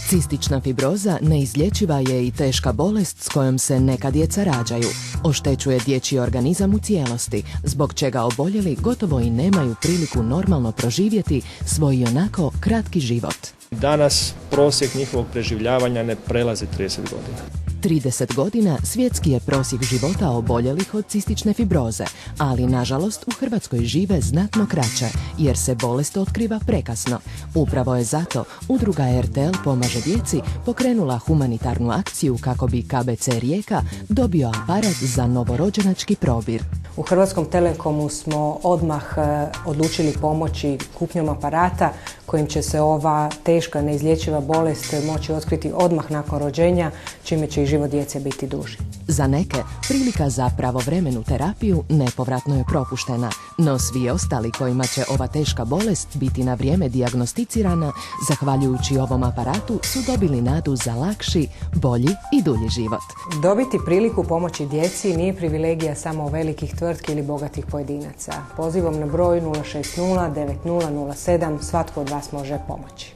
Cistična fibroza neizlječiva je i teška bolest s kojom se neka djeca rađaju. Oštećuje dječji organizam u cijelosti, zbog čega oboljeli gotovo i nemaju priliku normalno proživjeti svoj ionako kratki život. Danas prosjek njihovog preživljavanja ne prelazi 30 godina. 30 godina svjetski je prosjek života oboljelih od cistične fibroze, ali nažalost u Hrvatskoj žive znatno kraće, jer se bolest otkriva prekasno. Upravo je zato udruga RTL pomaže djeci pokrenula humanitarnu akciju kako bi KBC Rijeka dobio aparat za novorođenački probir. U Hrvatskom Telekomu smo odmah odlučili pomoći kupnjom aparata kojim će se ova teška neizlječiva bolest moći otkriti odmah nakon rođenja, čime će i život djece biti duži. Za neke prilika za pravovremenu terapiju nepovratno je propuštena, no svi ostali kojima će ova teška bolest biti na vrijeme dijagnosticirana, zahvaljujući ovom aparatu su dobili nadu za lakši, bolji i dulji život. Dobiti priliku pomoći djeci nije privilegija samo velikih tvrtki ili bogatih pojedinaca. Pozivom na broj 060 9007 svatko od vas može pomoći.